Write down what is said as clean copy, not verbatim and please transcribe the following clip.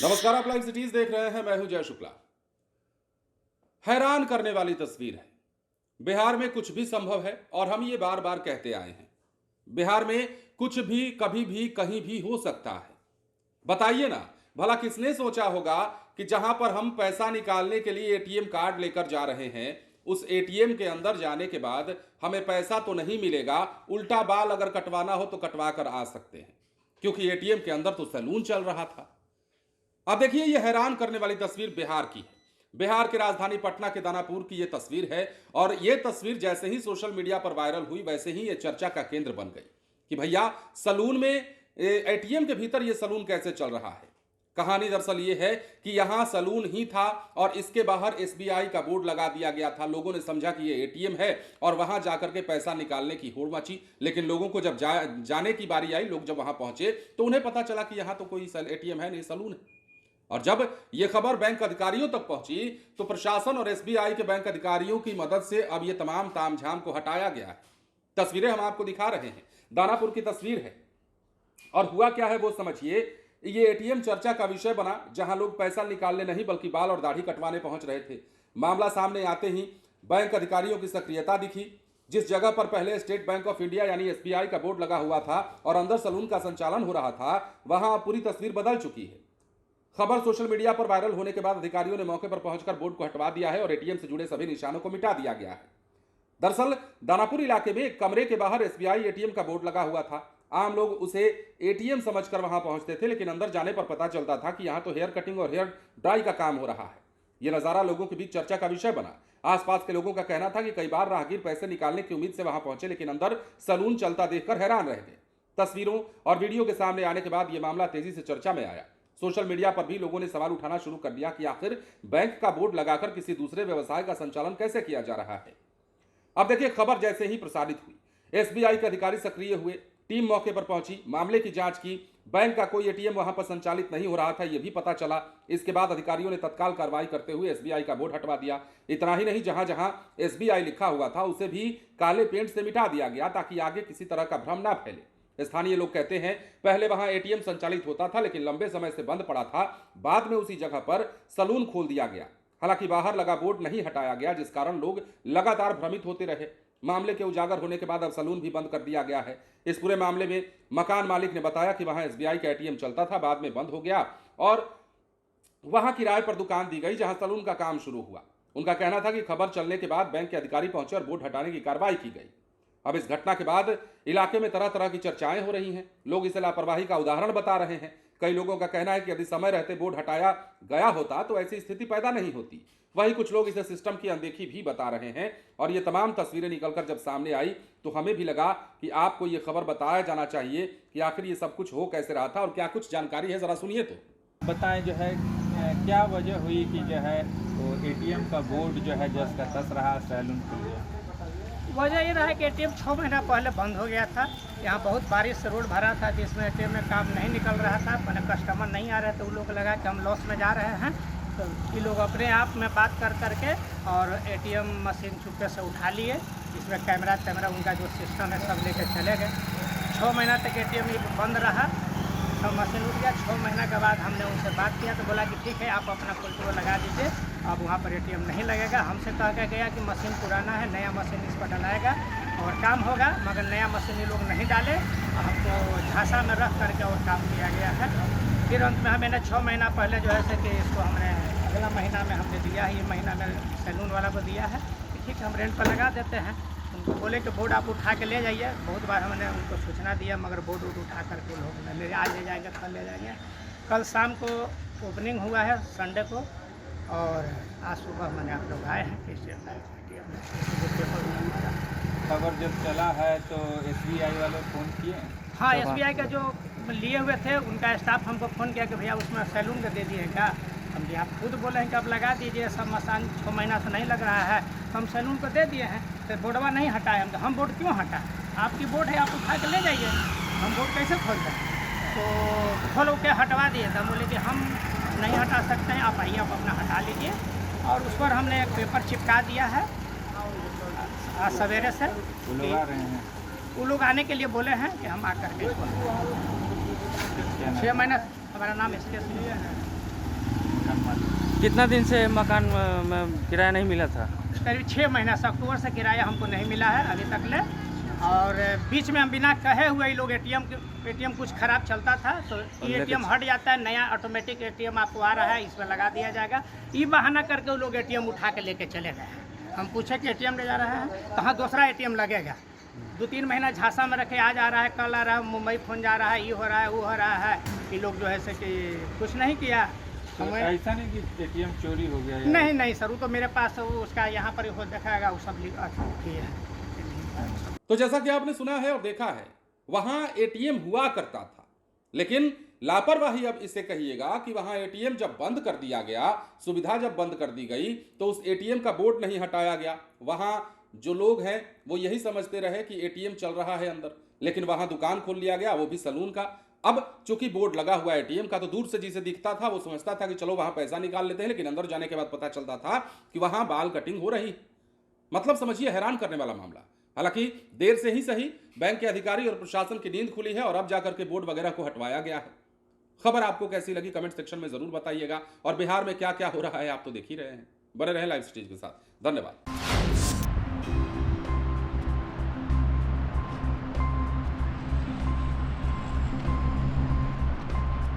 नमस्कार, आप live cities देख रहे हैं। मैं हूं जय शुक्ला। हैरान करने वाली तस्वीर है। बिहार में कुछ भी संभव है और हम ये बार बार कहते आए हैं। बिहार में कुछ भी कभी भी कहीं भी हो सकता है। बताइए ना, भला किसने सोचा होगा कि जहां पर हम पैसा निकालने के लिए एटीएम कार्ड लेकर जा रहे हैं, उस एटीएम के अंदर जाने के बाद हमें पैसा तो नहीं मिलेगा, उल्टा बाल अगर कटवाना हो तो कटवा कर आ सकते हैं, क्योंकि एटीएम के अंदर तो सैलून चल रहा था। अब देखिए, यह हैरान करने वाली तस्वीर बिहार की है। बिहार की राजधानी पटना के दानापुर की यह तस्वीर है और यह तस्वीर जैसे ही सोशल मीडिया पर वायरल हुई, वैसे ही यह चर्चा का केंद्र बन गई कि भैया सलून में, एटीएम के भीतर यह सलून कैसे चल रहा है। कहानी दरअसल यह है कि यहां सलून ही था और इसके बाहर एसबीआई का बोर्ड लगा दिया गया था। लोगों ने समझा कि यह एटीएम है और वहां जाकर के पैसा निकालने की होड़ मची। लेकिन लोगों को जब जाने की बारी आई, लोग जब वहां पहुंचे तो उन्हें पता चला कि यहां तो कोई एटीएम है नहीं, सलून है। और जब यह खबर बैंक अधिकारियों तक पहुंची तो प्रशासन और एसबीआई के बैंक अधिकारियों की मदद से अब यह तमाम तामझाम को हटाया गया है। तस्वीरें हम आपको दिखा रहे हैं, दानापुर की तस्वीर है। और हुआ क्या है वो समझिए। ये एटीएम चर्चा का विषय बना, जहां लोग पैसा निकालने नहीं बल्कि बाल और दाढ़ी कटवाने पहुंच रहे थे। मामला सामने आते ही बैंक अधिकारियों की सक्रियता दिखी। जिस जगह पर पहले स्टेट बैंक ऑफ इंडिया यानी एसबीआई का बोर्ड लगा हुआ था और अंदर सलून का संचालन हो रहा था, वहां पूरी तस्वीर बदल चुकी है। खबर सोशल मीडिया पर वायरल होने के बाद अधिकारियों ने मौके पर पहुंचकर बोर्ड को हटवा दिया है और एटीएम से जुड़े सभी निशानों को मिटा दिया गया है। दरअसल दानापुर इलाके में एक कमरे के बाहर एसबीआई एटीएम का बोर्ड लगा हुआ था। आम लोग उसे एटीएम समझकर वहां पहुंचते थे, लेकिन अंदर जाने पर पता चलता था कि यहां तो हेयर कटिंग और हेयर ड्राई का काम हो रहा है। यह नजारा लोगों के बीच चर्चा का विषय बना। आसपास के लोगों का कहना था कि कई बार राहगीर पैसे निकालने की उम्मीद से वहां पहुंचे, लेकिन अंदर सलून चलता देखकर हैरान रह गए। तस्वीरों और वीडियो के सामने आने के बाद यह मामला तेजी से चर्चा में आया। सोशल मीडिया पर भी लोगों ने सवाल उठाना शुरू कर दिया कि आखिर बैंक का बोर्ड लगाकर किसी दूसरे व्यवसाय का संचालन कैसे किया जा रहा है। अब देखिए, खबर जैसे ही प्रसारित हुई, एसबीआई के अधिकारी सक्रिय हुए, टीम मौके पर पहुंची, मामले की जांच की। बैंक का कोई एटीएम वहां पर संचालित नहीं हो रहा था, यह भी पता चला। इसके बाद अधिकारियों ने तत्काल कार्रवाई करते हुए एसबीआई का बोर्ड हटवा दिया। इतना ही नहीं, जहां जहां एसबीआई लिखा हुआ था उसे भी काले पेंट से मिटा दिया गया ताकि आगे किसी तरह का भ्रम ना फैले। स्थानीय लोग कहते हैं, पहले वहां एटीएम संचालित होता था, लेकिन लंबे समय से बंद पड़ा था। बाद में उसी जगह पर सलून खोल दिया गया। हालांकि बाहर लगा बोर्ड नहीं हटाया गया, जिस कारण लोग लगातार भ्रमित होते रहे। मामले के उजागर होने के बाद अब सलून भी बंद कर दिया गया है। इस पूरे मामले में मकान मालिक ने बताया कि वहां एसबीआई का एटीएम चलता था, बाद में बंद हो गया और वहां किराए पर दुकान दी गई, जहां सलून का काम शुरू हुआ। उनका कहना था कि खबर चलने के बाद बैंक के अधिकारी पहुंचे और बोर्ड हटाने की कार्रवाई की गई। अब इस घटना के बाद इलाके में तरह तरह की चर्चाएं हो रही हैं। लोग इसे लापरवाही का उदाहरण बता रहे हैं। कई लोगों का कहना है कि यदि समय रहते बोर्ड हटाया गया होता तो ऐसी स्थिति पैदा नहीं होती। वहीं कुछ लोग इसे सिस्टम की अनदेखी भी बता रहे हैं। और ये तमाम तस्वीरें निकलकर जब सामने आई तो हमें भी लगा कि आपको ये खबर बताया जाना चाहिए कि आखिर ये सब कुछ हो कैसे रहा था और क्या कुछ जानकारी है, जरा सुनिए तो। बताएं जो है क्या वजह हुई कि जो है वो एटीएम का बोर्ड जो है जस का तस रहा सैलून के लिए। वजह ये रहा कि एटीएम 6 महीना पहले बंद हो गया था। यहाँ बहुत बारिश से रोड भरा था, जिसमें एटीएम में काम नहीं निकल रहा था। मैंने कस्टमर नहीं आ रहे तो उन लोग लगा कि हम लॉस में जा रहे हैं, तो ये लोग अपने आप में बात कर करके और एटीएम मशीन चुपके से उठा लिए। इसमें कैमरा उनका जो सिस्टम है सब लेके चले गए। 6 महीना तक एटीएम बंद रहा, सब मशीन उठ गया। 6 महीना के बाद हमने उनसे बात किया तो बोला कि ठीक है, आप अपना कोल्ट्रो लगा दीजिए, अब वहाँ पर एटीएम नहीं लगेगा। हमसे कह के गया कि मशीन पुराना है, नया मशीन इस पर डलाएगा और काम होगा, मगर नया मशीन ये लोग नहीं डाले। हमको झांसा में रख करके और काम किया गया है। फिर अंत में हमें 6 महीना पहले जो है कि इसको हमने अगला महीना में हमने दिया है, ये महीना में सैलून वाला को दिया है कि ठीक है हम रेंट पर लगा देते हैं। उनको बोले कि बोर्ड आप उठा के ले जाइए। बहुत बार हमने उनको सूचना दिया, मगर बोर्ड उठा करके लोग आज ले जाएंगे, कल ले जाएंगे। कल शाम को ओपनिंग हुआ है संडे को, और आज सुबह मैंने आप लोग आए हैं कैसे पेपर में हमारा खबर जब चला है तो एसबीआई वाले फ़ोन किए। हाँ, एसबीआई का जो लिए हुए थे उनका स्टाफ हमको फ़ोन किया कि भैया उसमें सैलून का दे दिए क्या। हम जी आप खुद बोले हैं कि आप लगा दीजिए, सब मसान 6 महीना से नहीं लग रहा है, तो हम सैलून को दे दिए हैं। तो बोर्डवा नहीं हटाए हम बोर्ड क्यों हटाए, आपकी बोर्ड है, आप उठा के ले जाइए, हम बोर्ड कैसे खोल दें। तो खोल के हटवा दिए। तो हम बोले कि हम नहीं हटा सकते हैं, आप आइए, आप अपना हटा लीजिए। और उस पर हमने एक पेपर चिपका दिया है आज सवेरे से। वो लोग आ रहे हैं, वो लोग आने के लिए बोले हैं कि हम आकर के 6 महीना। हमारा नाम SK है। मकान मालिक। कितना दिन से मकान में किराया नहीं मिला था? करीब 6 महीना से, अक्टूबर से किराया हमको नहीं मिला है अभी तक ले। और बीच में हम बिना कहे हुए ही लोग एटीएम कुछ ख़राब चलता था तो एटीएम हट जाता है, नया ऑटोमेटिक एटीएम आपको आ रहा है, इसमें लगा दिया जाएगा। ये बहाना करके वो लोग एटीएम उठा के लेके चले गए हैं। हम पूछे कि एटीएम ले जा रहा है, कहाँ दूसरा एटीएम लगेगा। 2-3 महीना झांसा में रखे, आज आ रहा है, कल आ रहा है, मुंबई फोन जा रहा है, ये हो रहा है, वो हो रहा है। ये लोग जो है से कि कुछ नहीं किया। तो ऐसा नहीं कि एटीएम चोरी हो गया? नहीं सर, वो तो मेरे पास वो उसका यहाँ पर हो दिखाएगा, वो सब किया है। तो जैसा कि आपने सुना है और देखा है, वहां एटीएम हुआ करता था, लेकिन लापरवाही अब इसे कहिएगा कि वहां एटीएम जब बंद कर दिया गया, सुविधा जब बंद कर दी गई, तो उस एटीएम का बोर्ड नहीं हटाया गया। वहां जो लोग हैं वो यही समझते रहे कि एटीएम चल रहा है अंदर, लेकिन वहां दुकान खोल लिया गया, वो भी सलून का। अब चूंकि बोर्ड लगा हुआ है एटीएम का, तो दूर से जिसे दिखता था वो समझता था कि चलो वहां पैसा निकाल लेते हैं, लेकिन अंदर जाने के बाद पता चलता था कि वहां बाल कटिंग हो रही। मतलब समझिए, हैरान करने वाला मामला। हालांकि देर से ही सही बैंक के अधिकारी और प्रशासन की नींद खुली है और अब जाकर के बोर्ड वगैरह को हटवाया गया है। खबर आपको कैसी लगी कमेंट सेक्शन में जरूर बताइएगा, और बिहार में क्या क्या हो रहा है आप तो देख ही रहे हैं। बने रहे लाइव स्टेज के साथ। धन्यवाद।